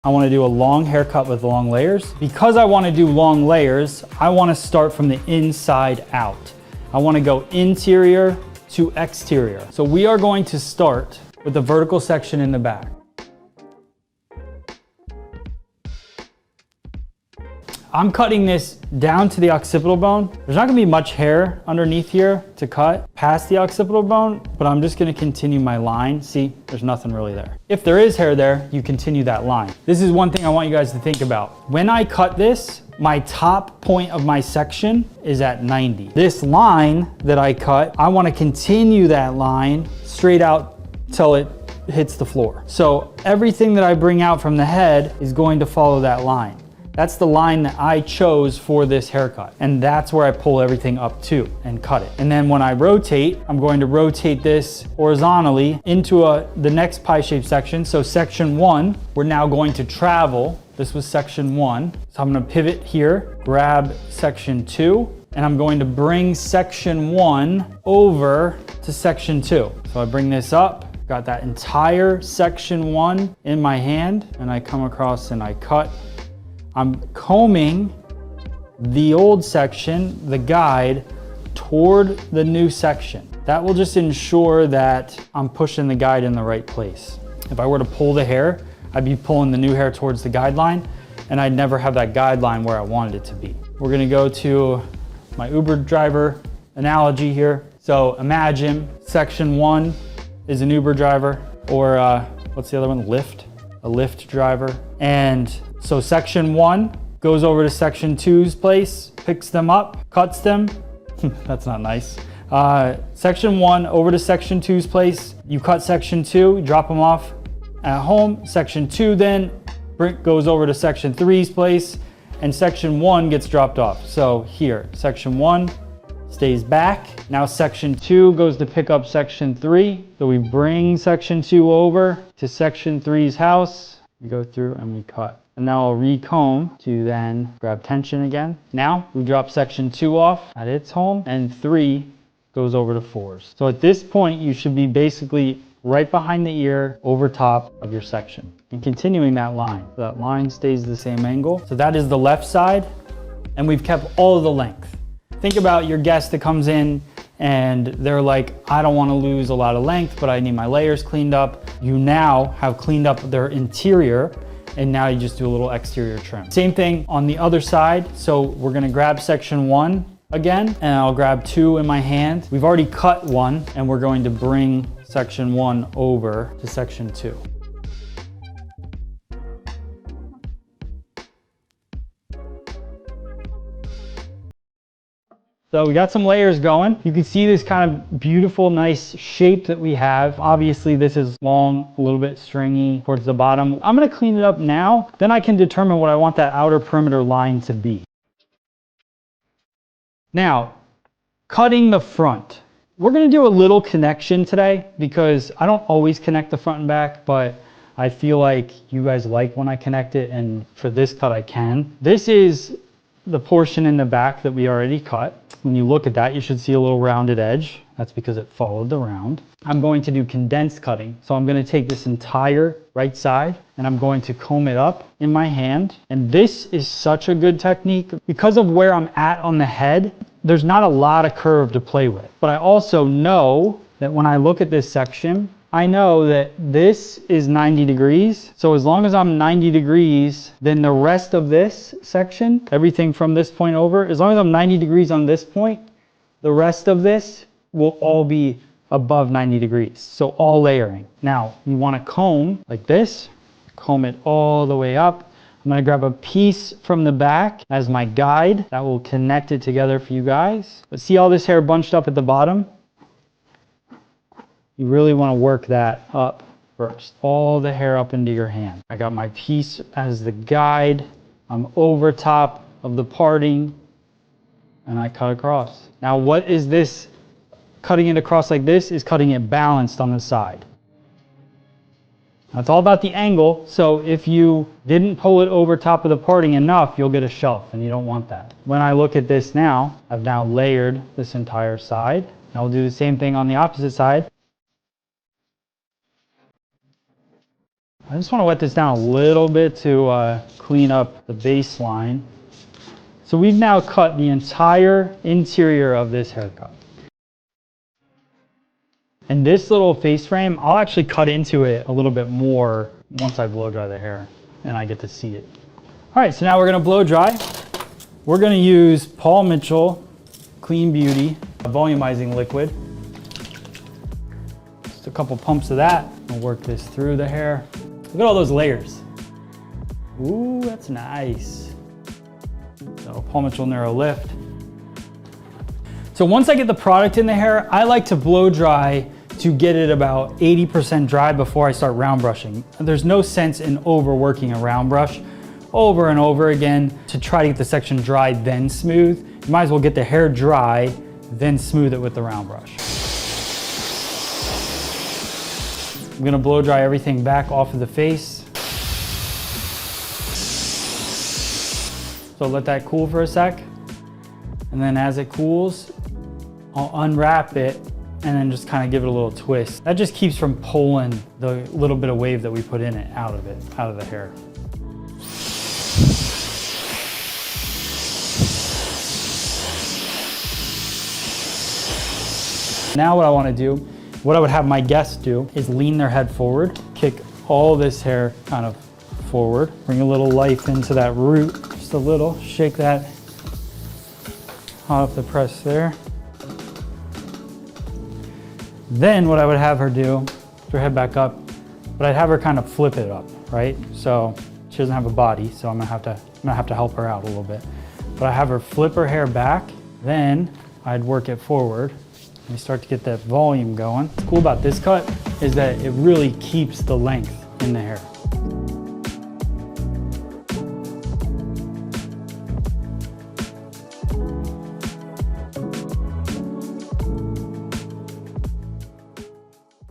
I want to do a long haircut with long layers. Because I want to do long layers, I want to start from the inside out. I want to go interior to exterior. So we are going to start with the vertical section in the back. I'm cutting this down to the occipital bone. There's not gonna be much hair underneath here to cut past the occipital bone, but I'm just gonna continue my line. See, there's nothing really there. If there is hair there, you continue that line. This is one thing I want you guys to think about. When I cut this, my top point of my section is at 90. This line that I cut, I wanna continue that line straight out till it hits the floor. So everything that I bring out from the head is going to follow that line. That's the line that I chose for this haircut. And that's where I pull everything up to and cut it. And then when I rotate, I'm going to rotate this horizontally into the next pie-shaped section. So section 1, we're now going to travel. This was section 1. So I'm gonna pivot here, grab section 2, and I'm going to bring section 1 over to section 2. So I bring this up, got that entire section 1 in my hand, and I come across and I cut. I'm combing the old section, the guide, toward the new section. That will just ensure that I'm pushing the guide in the right place. If I were to pull the hair, I'd be pulling the new hair towards the guideline, and I'd never have that guideline where I wanted it to be. We're gonna go to my Uber driver analogy here. So imagine section 1 is an Uber driver, or what's the other one? Lyft, a Lyft driver. And so section 1 goes over to section 2's place, picks them up, cuts them. That's not nice. Section 1 over to section 2's place. You cut section 2, you drop them off at home. Section 2 then goes over to section 3's place, and section 1 gets dropped off. So here, section 1 stays back. Now section 2 goes to pick up section 3. So we bring section 2 over to section 3's house. We go through and we cut. And now I'll recomb to then grab tension again. Now we drop section 2 off at its home, and 3 goes over to 4's. So at this point, you should be basically right behind the ear over top of your section. And continuing that line. So that line stays the same angle. So that is the left side, and we've kept all of the length. Think about your guest that comes in and they're like, I don't want to lose a lot of length, but I need my layers cleaned up. You now have cleaned up their interior, and now you just do a little exterior trim. Same thing on the other side. So we're gonna grab section 1 again, and I'll grab 2 in my hand. We've already cut 1, and we're going to bring section 1 over to section 2. So we got some layers going. You can see this kind of beautiful, nice shape that we have. Obviously this is long, a little bit stringy towards the bottom. I'm gonna clean it up now, then I can determine what I want that outer perimeter line to be. Now, cutting the front. We're gonna do a little connection today because I don't always connect the front and back, but I feel like you guys like when I connect it, and for this cut I can. This is the portion in the back that we already cut. When you look at that, you should see a little rounded edge. That's because it followed the round. I'm going to do condensed cutting. So I'm going to take this entire right side and I'm going to comb it up in my hand. And this is such a good technique because of where I'm at on the head. There's not a lot of curve to play with, but I also know that when I look at this section, I know that this is 90 degrees. So as long as I'm 90 degrees, then the rest of this section, everything from this point over, as long as I'm 90 degrees on this point, the rest of this will all be above 90 degrees. So all layering. Now you want to comb like this, comb it all the way up. I'm going to grab a piece from the back as my guide. That will connect it together for you guys. But see all this hair bunched up at the bottom? You really want to work that up first. All the hair up into your hand. I got my piece as the guide. I'm over top of the parting and I cut across. Now what is this? Cutting it across like this is cutting it balanced on the side. Now it's all about the angle. So if you didn't pull it over top of the parting enough, you'll get a shelf, and you don't want that. When I look at this now, I've now layered this entire side. Now we'll do the same thing on the opposite side. I just want to wet this down a little bit to clean up the baseline. So we've now cut the entire interior of this haircut. And this little face frame, I'll actually cut into it a little bit more once I blow dry the hair and I get to see it. All right, so now we're gonna blow dry. We're gonna use Paul Mitchell Clean Beauty volumizing liquid. Just a couple pumps of that. I'll work this through the hair. Look at all those layers. Ooh, that's nice. So Paul Mitchell Neuro Lift. So once I get the product in the hair, I like to blow dry to get it about 80% dry before I start round brushing. There's no sense in overworking a round brush over and over again to try to get the section dry, then smooth. You might as well get the hair dry, then smooth it with the round brush. I'm gonna blow dry everything back off of the face. So let that cool for a sec. And then as it cools, I'll unwrap it and then just kind of give it a little twist. That just keeps from pulling the little bit of wave that we put in it, out of the hair. Now what I want to do, what I would have my guests do is lean their head forward, kick all this hair kind of forward, bring a little life into that root, just a little, shake that off the press there. Then what I would have her do, put her head back up, but I'd have her kind of flip it up, right? So she doesn't have a body, so I'm gonna have to help her out a little bit. But I have her flip her hair back, then I'd work it forward. And you start to get that volume going. What's cool about this cut is that it really keeps the length in the hair.